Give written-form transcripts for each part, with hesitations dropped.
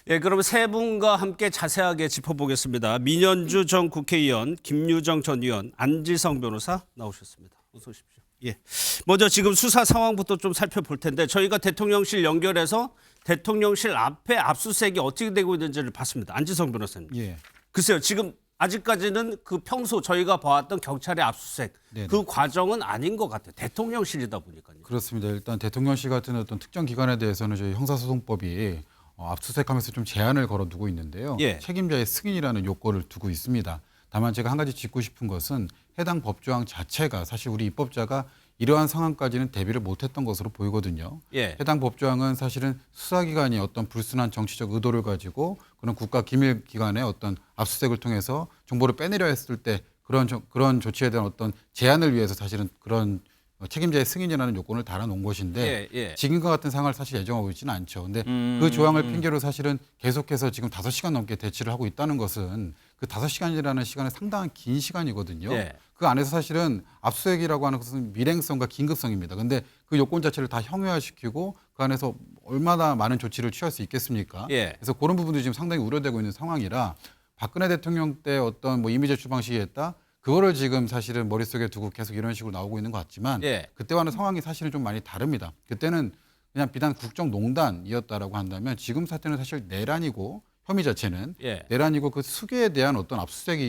예, 그러면 세 분과 함께 자세하게 짚어보겠습니다. 민현주 전 국회의원, 김유정 전 의원, 안지성 변호사 나오셨습니다. 어서 오십시오. 예, 먼저 지금 수사 상황부터 좀 살펴볼 텐데 저희가 대통령실 연결해서 대통령실 앞에 압수수색이 어떻게 되고 있는지를 봤습니다. 안지성 변호사님. 예. 글쎄요, 지금 아직까지는 그 평소 저희가 봐왔던 경찰의 압수수색 네네. 그 과정은 아닌 것 같아요. 대통령실이다 보니까요. 그렇습니다. 일단 대통령실 같은 어떤 특정 기관에 대해서는 저희 형사소송법이 압수수색하면서 좀 제한을 걸어두고 있는데요. 예. 책임자의 승인이라는 요건을 두고 있습니다. 다만 제가 한 가지 짚고 싶은 것은 해당 법조항 자체가 사실 우리 입법자가 이러한 상황까지는 대비를 못했던 것으로 보이거든요. 예. 해당 법조항은 사실은 수사기관이 어떤 불순한 정치적 의도를 가지고 그런 국가기밀기관의 어떤 압수수색을 통해서 정보를 빼내려 했을 때 그런 조치에 대한 어떤 제한을 위해서 사실은 그런 책임자의 승인이라는 요건을 달아놓은 것인데 지금과 같은 상황을 사실 예정하고 있지는 않죠. 근데 그 조항을 핑계로 사실은 계속해서 지금 5시간 넘게 대치를 하고 있다는 것은 그 5시간이라는 시간은 상당한 긴 시간이거든요. 그 안에서 사실은 압수수색이라고 하는 것은 밀행성과 긴급성입니다. 근데 그 요건 자체를 다 형해화시키고 그 안에서 얼마나 많은 조치를 취할 수 있겠습니까? 그래서 그런 부분들이 지금 상당히 우려되고 있는 상황이라 박근혜 대통령 때 어떤 뭐 이미 제출 방식이 했다. 그거를 지금 사실은 머릿속에 두고 계속 이런 식으로 나오고 있는 것 같지만 그때와는 상황이 사실은 좀 많이 다릅니다. 그때는 그냥 비단 국정농단이었다라고 한다면 지금 사태는 사실 내란이고 혐의 자체는 내란이고 그 수괴에 대한 어떤 압수수색이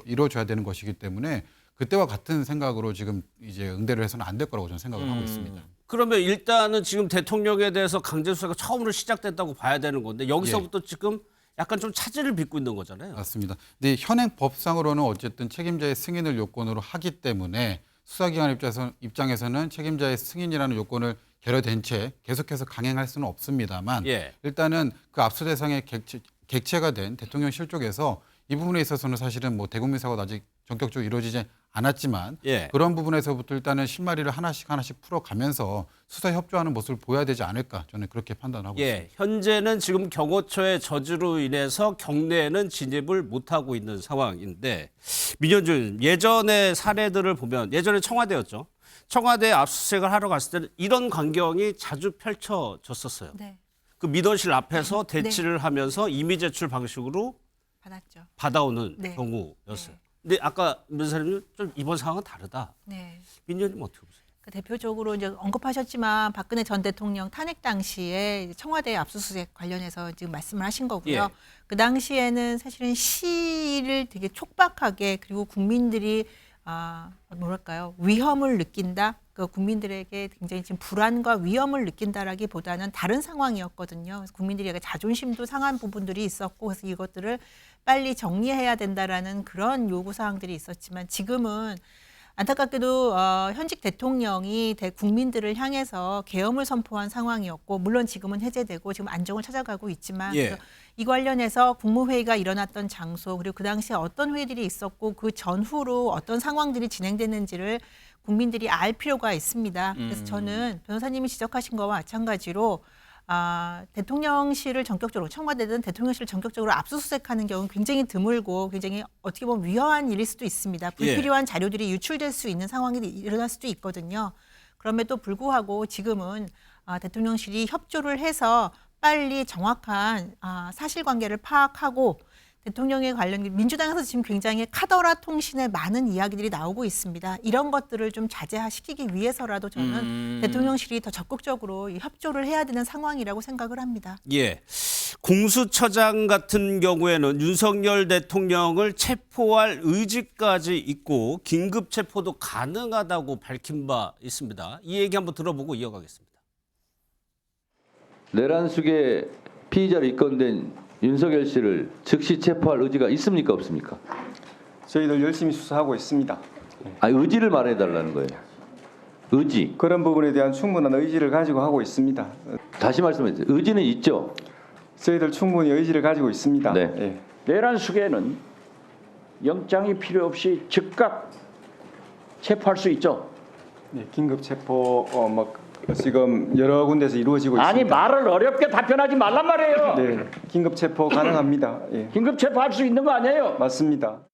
이루어져야 되는 것이기 때문에 그때와 같은 생각으로 지금 이제 응대를 해서는 안 될 거라고 저는 생각을 하고 있습니다. 그러면 일단은 지금 대통령에 대해서 강제 수사가 처음으로 시작됐다고 봐야 되는 건데 여기서부터 지금 약간 좀 차질을 빚고 있는 거잖아요. 맞습니다. 근데 현행 법상으로는 어쨌든 책임자의 승인을 요건으로 하기 때문에 수사기관 입장에서는 책임자의 승인이라는 요건을 결여된 채 계속해서 강행할 수는 없습니다만 일단은 그 압수 대상의 객체가 된 대통령실 쪽에서 이 부분에 있어서는 사실은 뭐 대국민 사고도 아직 전격적으로 이루어지지 않았지만 그런 부분에서부터 일단은 실마리를 하나씩 풀어가면서 수사 협조하는 모습을 보여야 되지 않을까 저는 그렇게 판단하고 있습니다. 현재는 지금 경호처의 저지로 인해서 경내에는 진입을 못하고 있는 상황인데 민현주 의원, 예전의 사례들을 보면 예전에 청와대였죠. 청와대 압수수색을 하러 갔을 때는 이런 광경이 자주 펼쳐졌었어요. 그 민원실 앞에서 대치를 하면서 이미 제출 방식으로 받아오는 경우였어요. 근데 아까 변호사님 좀 이번 상황은 다르다. 민 의원님 어떻게 보세요? 대표적으로 이제 언급하셨지만 박근혜 전 대통령 탄핵 당시에 청와대 압수수색 관련해서 지금 말씀을 하신 거고요. 그 당시에는 사실은 시를 되게 촉박하게 그리고 국민들이 뭐랄까요 위험을 느낀다. 그 국민들에게 굉장히 지금 불안과 위험을 느낀다라기보다는 다른 상황이었거든요. 그래서 국민들이 자존심도 상한 부분들이 있었고 그래서 이것들을 빨리 정리해야 된다라는 그런 요구 사항들이 있었지만 지금은 안타깝게도 현직 대통령이 국민들을 향해서 계엄을 선포한 상황이었고 물론 지금은 해제되고 지금 안정을 찾아가고 있지만 이 관련해서 국무회의가 일어났던 장소 그리고 그 당시에 어떤 회의들이 있었고 그 전후로 어떤 상황들이 진행됐는지를 국민들이 알 필요가 있습니다. 그래서 저는 변호사님이 지적하신 거와 마찬가지로 대통령실을 전격적으로 청와대든 대통령실을 전격적으로 압수수색하는 경우는 굉장히 드물고 굉장히 어떻게 보면 위험한 일일 수도 있습니다. 불필요한 자료들이 유출될 수 있는 상황이 일어날 수도 있거든요. 그럼에도 불구하고 지금은 대통령실이 협조를 해서 빨리 정확한 사실관계를 파악하고 대통령에 관련 민주당에서 지금 굉장히 카더라 통신에 많은 이야기들이 나오고 있습니다. 이런 것들을 좀 자제시키기 위해서라도 저는 대통령실이 더 적극적으로 협조를 해야 되는 상황이라고 생각을 합니다. 공수처장 같은 경우에는 윤석열 대통령을 체포할 의지까지 있고 긴급 체포도 가능하다고 밝힌 바 있습니다. 이 얘기 한번 들어보고 이어가겠습니다. 내란 수계 피의자로 입건된 윤석열 씨를 즉시 체포할 의지가 있습니까 없습니까? 저희들 열심히 수사하고 있습니다. 의지를 말해달라는 거예요. 의지. 그런 부분에 대한 충분한 의지를 가지고 하고 있습니다. 다시 말씀해 주세요. 의지는 있죠? 저희들 충분히 의지를 가지고 있습니다. 내란 수계는 영장이 필요 없이 즉각 체포할 수 있죠. 긴급 체포 지금 여러 군데서 이루어지고 있습니다. 아니 말을 어렵게 답변하지 말란 말이에요. 긴급 체포 가능합니다. 긴급 체포할 수 있는 거 아니에요? 맞습니다.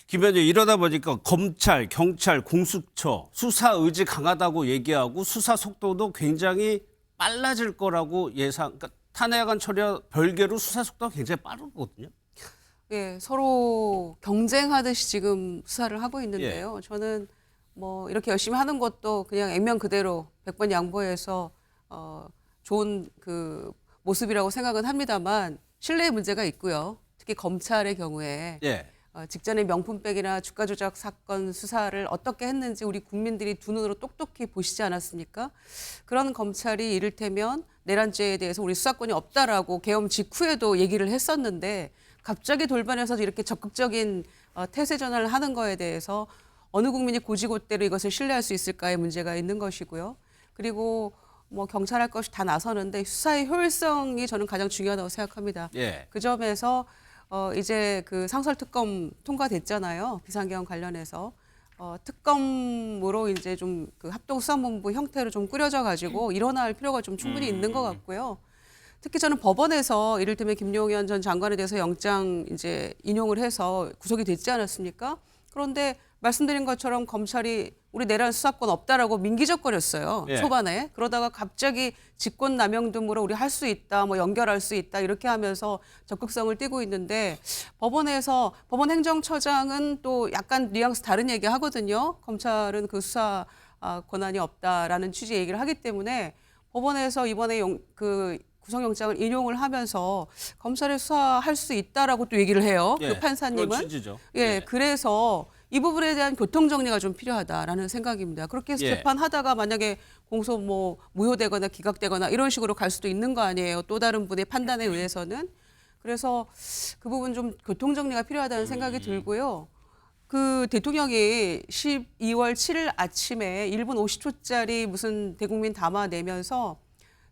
김 의원님 이러다 보니까 검찰, 경찰, 공수처 수사 의지 강하다고 얘기하고 수사 속도도 굉장히 빨라질 거라고 그러니까 탄핵안 처리와 별개로 수사 속도가 굉장히 빠르거든요. 예, 서로 경쟁하듯이 지금 수사를 하고 있는데요. 저는 뭐 이렇게 열심히 하는 것도 그냥 액면 그대로 100번 양보해서 좋은 그 모습이라고 생각은 합니다만 신뢰의 문제가 있고요. 특히 검찰의 경우에 예. 직전에 명품백이나 주가 조작 사건 수사를 어떻게 했는지 우리 국민들이 두 눈으로 똑똑히 보시지 않았습니까? 그런 검찰이 이를테면 내란죄에 대해서 우리 수사권이 없다라고 계엄 직후에도 얘기를 했었는데 갑자기 돌변해서 이렇게 적극적인 태세 전환을 하는 거에 대해서 어느 국민이 고지고대로 이것을 신뢰할 수 있을까의 문제가 있는 것이고요. 그리고 뭐 경찰할 것이 다 나서는데 수사의 효율성이 저는 가장 중요하다고 생각합니다. 예. 그 점에서 이제 그 상설특검 통과됐잖아요. 비상계엄 관련해서 특검으로 이제 좀 그 합동수사본부 형태로 좀 꾸려져 가지고 일어날 필요가 좀 충분히 있는 것 같고요. 특히 저는 법원에서 이를테면 김용현 전 장관에 대해서 영장 이제 인용을 해서 구속이 됐지 않았습니까? 그런데 말씀드린 것처럼 검찰이 우리 내란 수사권 없다라고 민기적거렸어요. 예. 초반에. 그러다가 갑자기 직권남용 등으로 우리 할 수 있다, 뭐 연결할 수 있다 이렇게 하면서 적극성을 띠고 있는데 법원에서 법원 행정처장은 또 약간 뉘앙스 다른 얘기 하거든요. 검찰은 그 수사 권한이 없다라는 취지의 얘기를 하기 때문에 법원에서 이번에 그 구속영장을 인용을 하면서 검찰에 수사할 수 있다라고 또 얘기를 해요. 예. 그 판사님은. 그런 취지죠. 예, 그래서 이 부분에 대한 교통 정리가 좀 필요하다라는 생각입니다. 그렇게 해서 예. 재판하다가 만약에 공소 뭐 무효되거나 기각되거나 이런 식으로 갈 수도 있는 거 아니에요. 또 다른 분의 판단에 의해서는. 그래서 그 부분 좀 교통 정리가 필요하다는 생각이 들고요. 그 대통령이 12월 7일 아침에 1분 50초짜리 무슨 대국민 담화 내면서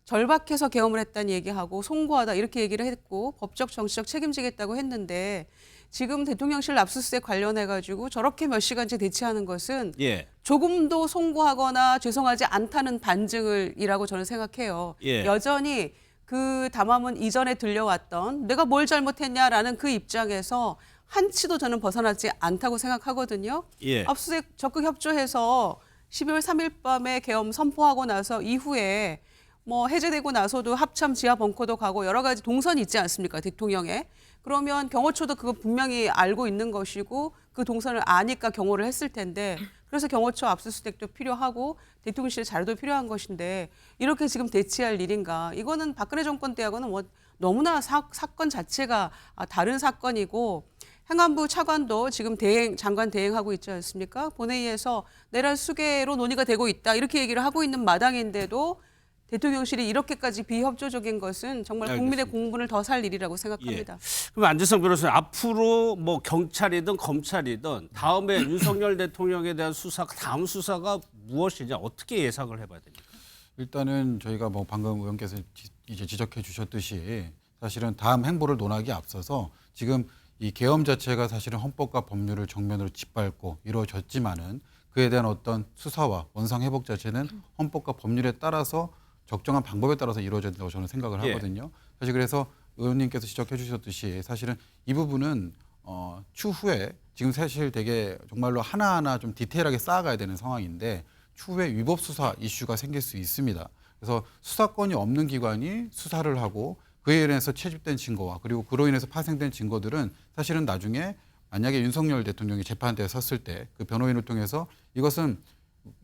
절박해서 계엄을 했다는 얘기하고 송구하다 이렇게 얘기를 했고 법적 정치적 책임지겠다고 했는데 지금 대통령실 압수수색 관련해가지고 저렇게 몇 시간째 대치하는 것은 예. 조금도 송구하거나 죄송하지 않다는 반증을이라고 저는 생각해요. 예. 여전히 그 담화문 이전에 들려왔던 내가 뭘 잘못했냐라는 그 입장에서 한치도 저는 벗어나지 않다고 생각하거든요. 예. 압수수색 적극 협조해서 12월 3일 밤에 계엄 선포하고 나서 이후에 뭐 해제되고 나서도 합참 지하 벙커도 가고 여러 가지 동선이 있지 않습니까? 대통령에. 그러면 경호처도 그거 분명히 알고 있는 것이고 그 동선을 아니까 경호를 했을 텐데 그래서 경호처 압수수색도 필요하고 대통령실 자료도 필요한 것인데 이렇게 지금 대치할 일인가. 이거는 박근혜 정권 때하고는 뭐 너무나 사건 자체가 다른 사건이고 행안부 차관도 지금 장관 대행하고 있지 않습니까? 본회의에서 내란 수계로 논의가 되고 있다. 이렇게 얘기를 하고 있는 마당인데도 대통령실이 이렇게까지 비협조적인 것은 정말 국민의 알겠습니다. 공분을 더 살 일이라고 생각합니다. 그럼 안재성 변호사님 앞으로 뭐 경찰이든 검찰이든 다음에 윤석열 대통령에 대한 수사가 다음 수사가 무엇이냐 어떻게 예상을 해봐야 됩니까? 일단은 저희가 뭐 방금 의원께서 이제 지적해 주셨듯이 사실은 다음 행보를 논하기에 앞서서 지금 이 계엄 자체가 사실은 헌법과 법률을 정면으로 짓밟고 이루어졌지만은 그에 대한 어떤 수사와 원상 회복 자체는 헌법과 법률에 따라서 적정한 방법에 따라서 이루어져야 된다고 저는 생각을 하거든요. 사실 그래서 의원님께서 지적해 주셨듯이 사실은 이 부분은 추후에 지금 사실 되게 정말로 하나하나 좀 디테일하게 쌓아가야 되는 상황인데 추후에 위법 수사 이슈가 생길 수 있습니다. 그래서 수사권이 없는 기관이 수사를 하고 그에 인해서 채집된 증거와 그리고 그로 인해서 파생된 증거들은 사실은 나중에 만약에 윤석열 대통령이 재판대에 섰을 때 그 변호인을 통해서 이것은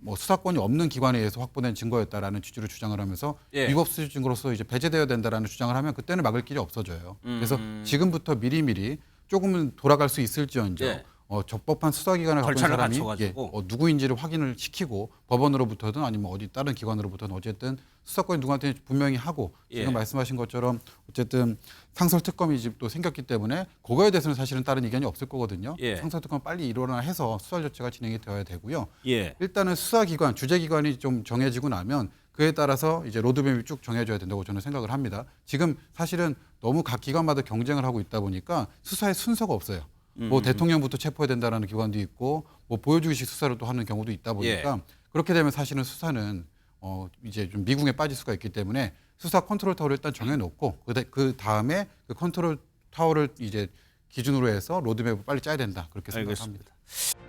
뭐 수사권이 없는 기관에 의해서 확보된 증거였다라는 취지로 주장을 하면서 예. 위법 수집 증거로서 이제 배제되어야 된다라는 주장을 하면 그때는 막을 길이 없어져요. 그래서 지금부터 미리미리 조금은 돌아갈 수 있을지언정 예. 적법한 수사기관을 갖고 있는 절차를 사람이 갖춰가지고. 누구인지를 확인을 시키고 법원으로부터든 아니면 어디 다른 기관으로부터든 어쨌든 수사권이 누구한테 분명히 하고 지금 예. 말씀하신 것처럼 어쨌든 상설특검이 지금 또 생겼기 때문에 그거에 대해서는 사실은 다른 의견이 없을 거거든요. 예. 상설특검 빨리 일어나 해서 수사 절차가 진행이 되어야 되고요. 예. 일단은 수사기관, 주재기관이 좀 정해지고 나면 그에 따라서 이제 로드맵이 쭉 정해져야 된다고 저는 생각을 합니다. 지금 사실은 너무 각 기관마다 경쟁을 하고 있다 보니까 수사의 순서가 없어요. 뭐 대통령부터 체포해야 된다라는 기관도 있고 뭐 보여주기식 수사를 또 하는 경우도 있다 보니까 그렇게 되면 사실은 수사는 이제 좀 미궁에 빠질 수가 있기 때문에 수사 컨트롤 타워를 일단 정해놓고 그 다음에 그 컨트롤 타워를 이제 기준으로 해서 로드맵을 빨리 짜야 된다 그렇게 생각합니다. 알겠습니다.